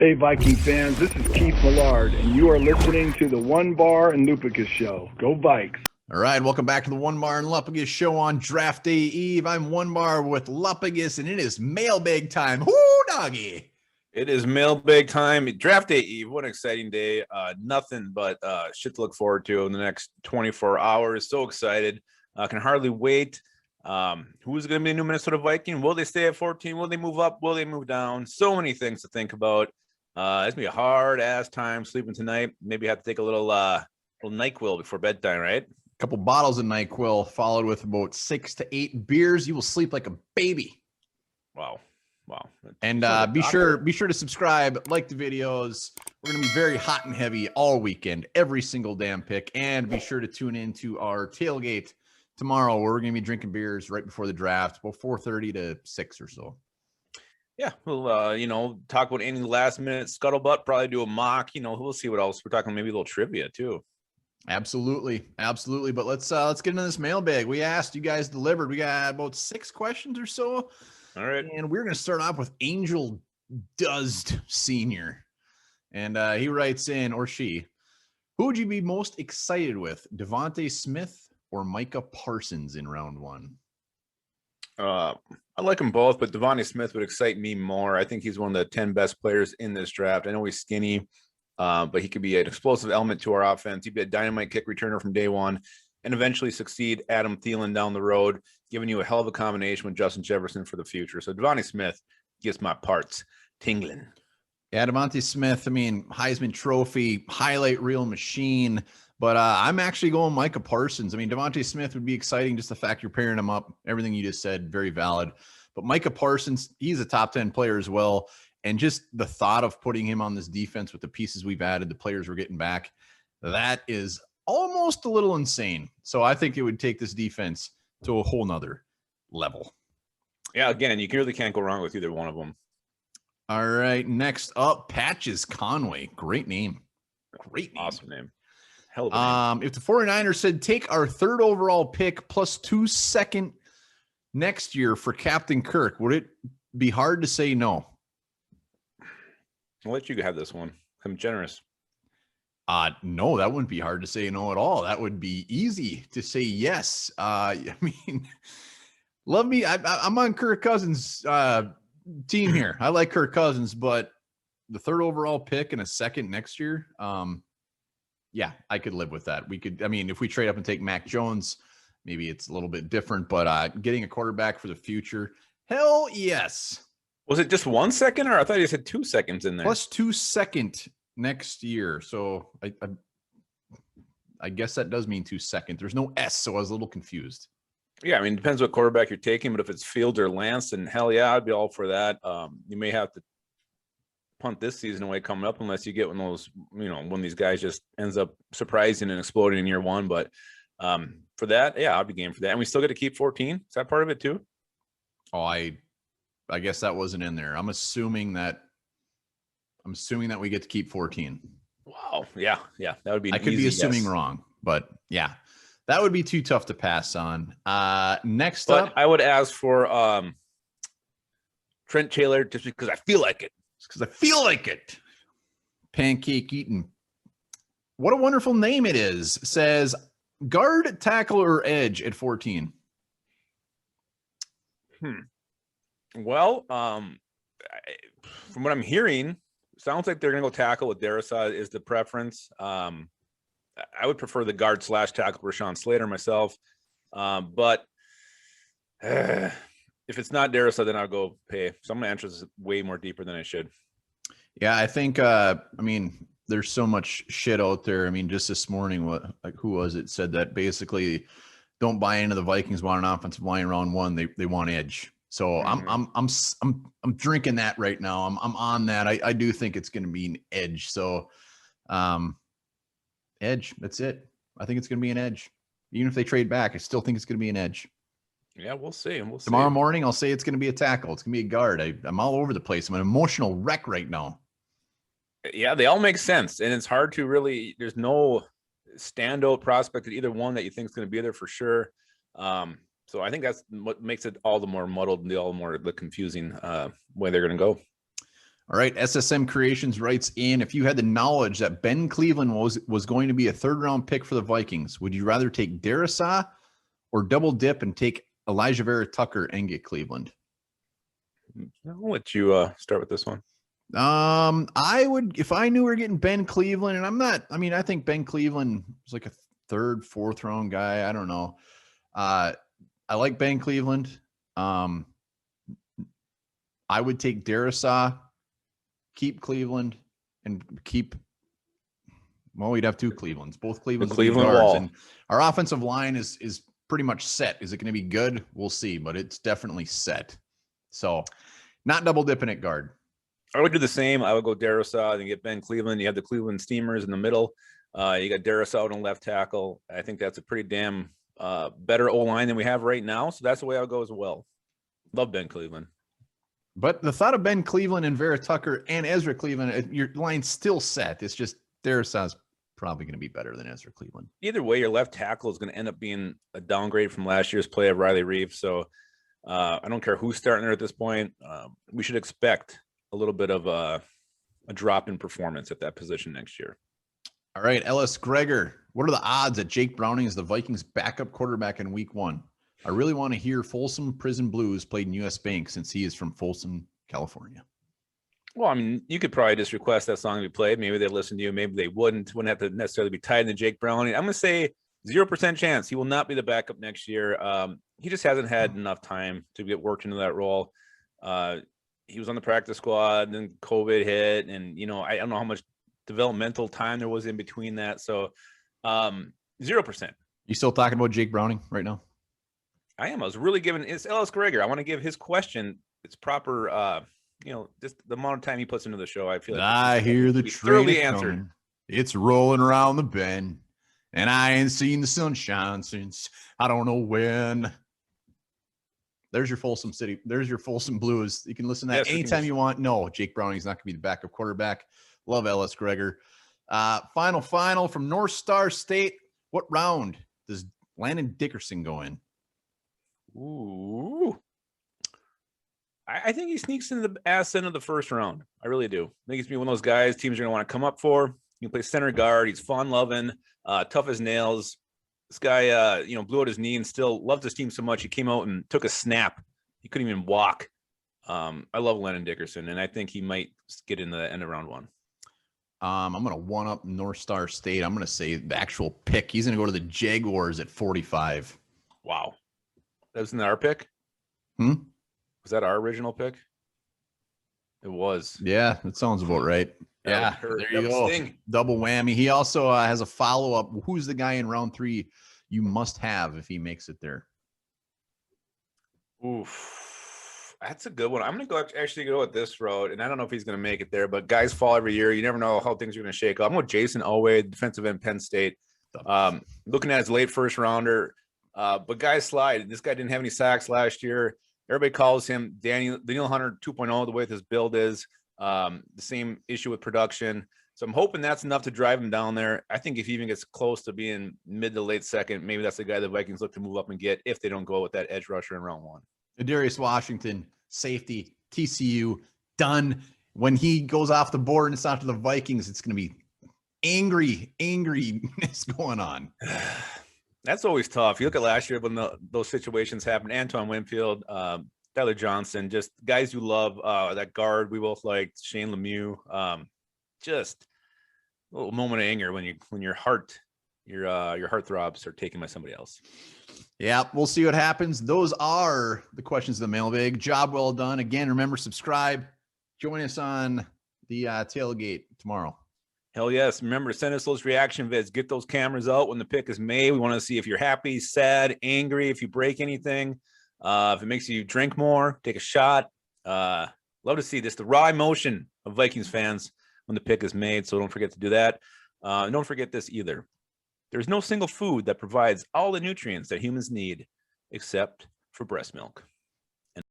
Hey, Viking fans, this is Keith Millard, and you are listening to the One Bar and Lupicus Show. Go Vikes! All right, welcome back to the One Bar and Lupicus Show on Draft Day Eve. I'm One Bar with Lupicus, and it is mailbag time. Whoo, doggy! It is mailbag time. Draft Day Eve. What an exciting day. Nothing but shit to look forward to in the next 24 hours. So excited. Can hardly wait. Who's going to be a new Minnesota Viking? Will they stay at 14? Will they move up? Will they move down? So many things to think about. It's going to be a hard-ass time sleeping tonight. Maybe have to take a little NyQuil before bedtime, right? A couple bottles of NyQuil followed with about 6 to 8 beers. You will sleep like a baby. Wow. And be sure to subscribe, like the videos. We're going to be very hot and heavy all weekend, every single damn pick. And be sure to tune into our tailgate tomorrow, where we're going to be drinking beers right before the draft, about 4:30 to 6 or so. Yeah, we'll talk about any last minute scuttlebutt, probably do a mock, we'll see what else. We're talking maybe a little trivia too. Absolutely. But let's get into this mailbag. We asked, you guys delivered. We got about 6 questions or so. All right. And we're going to start off with Angel Duzd Sr. And he writes in, or she, who would you be most excited with, Devontae Smith or Micah Parsons in round 1? I like them both, but Devontae Smith would excite me more. I think he's one of the 10 best players in this draft. I know he's skinny, but he could be an explosive element to our offense. He'd be a dynamite kick returner from day one and eventually succeed Adam Thielen down the road, giving you a hell of a combination with Justin Jefferson for the future. So Devontae Smith gets my parts tingling. Yeah, Devontae Smith, Heisman Trophy, highlight reel machine. But I'm actually going Micah Parsons. Devontae Smith would be exciting, just the fact you're pairing him up. Everything you just said, very valid. But Micah Parsons, he's a top 10 player as well. And just the thought of putting him on this defense with the pieces we've added, the players we're getting back, that is almost a little insane. So I think it would take this defense to a whole nother level. Yeah, again, you really can't go wrong with either one of them. All right, next up, Patches Conway. Great name. Awesome name. Hell of a name. If the 49ers said take our 3rd overall pick plus 2 second next year for Captain Kirk, would it be hard to say no? I'll let you have this one. I'm generous. No, that wouldn't be hard to say no at all. That would be easy to say yes. Love me. I'm on Kirk Cousins' team here. I like Kirk Cousins, but the 3rd overall pick and a 2nd next year, yeah, I could live with that. We could, if we trade up and take Mac Jones, maybe it's a little bit different, but getting a quarterback for the future, hell yes. Was it just 1 second, or I thought you said 2 seconds in there? Plus 2 second next year. So I guess that does mean 2 second. There's no S, so I was a little confused. Yeah, it depends what quarterback you're taking, but if it's Fields or Lance, then hell yeah, I'd be all for that. You may have to punt this season away coming up unless you get one of those, when these guys just ends up surprising and exploding in year 1. But for that, yeah, I'd be game for that. And we still get to keep 14. Is that part of it too? Oh, I guess that wasn't in there. I'm assuming that we get to keep 14. Wow. Yeah. That would be. I could be assuming wrong, but yeah, that would be too tough to pass on. Next up, I would ask for Trent Taylor just because I feel like it. Because I feel like it. Pancake eating. What a wonderful name it is. Says guard, tackle, or edge at 14. Well, from what I'm hearing, sounds like they're going to go tackle with Darrisaw is the preference. I would prefer the guard / tackle Rashawn Slater myself. But if it's not Darrisaw, then I'll go pay. So I'm going to answer this way more deeper than I should. Yeah, I think, there's so much shit out there. Just this morning, who was it said that basically don't buy into the Vikings want an offensive line round 1. They want edge. So I'm drinking that right now. I'm on that. I do think it's going to be an edge. So edge, that's it. I think it's going to be an edge. Even if they trade back, I still think it's going to be an edge. Yeah, we'll see. Tomorrow morning, I'll say it's going to be a tackle. It's going to be a guard. I'm all over the place. I'm an emotional wreck right now. Yeah, they all make sense. And it's hard to really, there's no standout prospect at either one that you think is going to be there for sure. So I think that's what makes it all the more muddled and the confusing way they're going to go. All right, SSM Creations writes in, if you had the knowledge that Ben Cleveland was going to be a third-round pick for the Vikings, would you rather take Darrisaw or double dip and take Elijah Vera Tucker and get Cleveland? I'll let you start with this one. I would, if I knew we were getting Ben Cleveland, and I'm not, I mean, I think Ben Cleveland is like a third, fourth round guy. I don't know. I like Ben Cleveland. I would take Darrisaw, keep Cleveland, and keep, well, we'd have two Clevelands, both Clevelands. The Cleveland wall. And our offensive line is pretty much set. Is it going to be good? We'll see, but it's definitely set. So not double dipping at guard. I would do the same. I would go Darrisaw and get Ben Cleveland. You have the Cleveland Steamers in the middle. You got Darrisaw on left tackle. I think that's a pretty damn better O-line than we have right now. So that's the way I would go as well. Love Ben Cleveland. But the thought of Ben Cleveland and Vera Tucker and Ezra Cleveland, your line's still set. It's just Darrisaw's probably going to be better than Ezra Cleveland. Either way, your left tackle is going to end up being a downgrade from last year's play of Riley Reeves. So I don't care who's starting there at this point. We should expect a little bit of a drop in performance at that position next year. All right, Ellis Gregor, what are the odds that Jake Browning is the Vikings' backup quarterback in week 1? I really want to hear Folsom Prison Blues played in U.S. Bank since he is from Folsom, California. Well, I mean, you could probably just request that song to be played. Maybe they'd listen to you. Maybe they wouldn't. Wouldn't have to necessarily be tied into Jake Browning. I'm going to say 0% chance he will not be the backup next year. He just hasn't had enough time to get worked into that role. He was on the practice squad, and then COVID hit, and I don't know how much developmental time there was in between that. So 0%. You still talking about Jake Browning right now? I am. I was really giving it's Ellis Gregor. I want to give his question its proper just the amount of time he puts into the show. I feel like I hear the train thoroughly answered. coming. It's rolling around the bend, and I ain't seen the sunshine since I don't know when. There's your Folsom City. There's your Folsom Blues. You can listen to that anytime you want. No, Jake Browning's not going to be the backup quarterback. Love Ellis Gregor. Final from North Star State. What round does Landon Dickerson go in? Ooh. I think he sneaks into the ass end of the first round. I really do. I think he's one of those guys teams are going to want to come up for. He can play center guard. He's fun-loving, tough as nails. This guy, blew out his knee and still loves his team so much. He came out and took a snap. He couldn't even walk. I love Landon Dickerson, and I think he might get in the end of round 1. I'm going to one-up North Star State. I'm going to say the actual pick. He's going to go to the Jaguars at 45. Wow. That wasn't our pick? Was that our original pick? It was. Yeah, that sounds about right. Yeah, there you go. Double whammy. He also has a follow-up. Who's the guy in round 3 you must have if he makes it there? Oof. That's a good one. I'm going to actually go with this road, and I don't know if he's going to make it there, but guys fall every year. You never know how things are going to shake up. I'm with Jason Elway, defensive end, Penn State. Looking at his late first rounder, but guys slide. This guy didn't have any sacks last year. Everybody calls him Daniel Hunter 2.0 the way his build is. The same issue with production. So I'm hoping that's enough to drive him down there. I think if he even gets close to being mid to late second, maybe that's the guy the Vikings look to move up and get if they don't go with that edge rusher in round 1. Darius Washington, safety, TCU, done. When he goes off the board and it's not to the Vikings, it's going to be angriness going on. That's always tough. You look at last year when those situations happened. Antoine Winfield, Tyler Johnson, just guys you love. That guard we both liked, Shane Lemieux. Just a little moment of anger when your heartthrobs are taken by somebody else. Yeah, we'll see what happens. Those are the questions of the mailbag. Job well done. Again, remember, subscribe. Join us on the tailgate tomorrow. Hell yes. Remember to send us those reaction vids. Get those cameras out when the pick is made. We want to see if you're happy, sad, angry, if you break anything. If it makes you drink more, take a shot. Love to see this, the raw emotion of Vikings fans when the pick is made. So don't forget to do that. And don't forget this either. There's no single food that provides all the nutrients that humans need except for breast milk.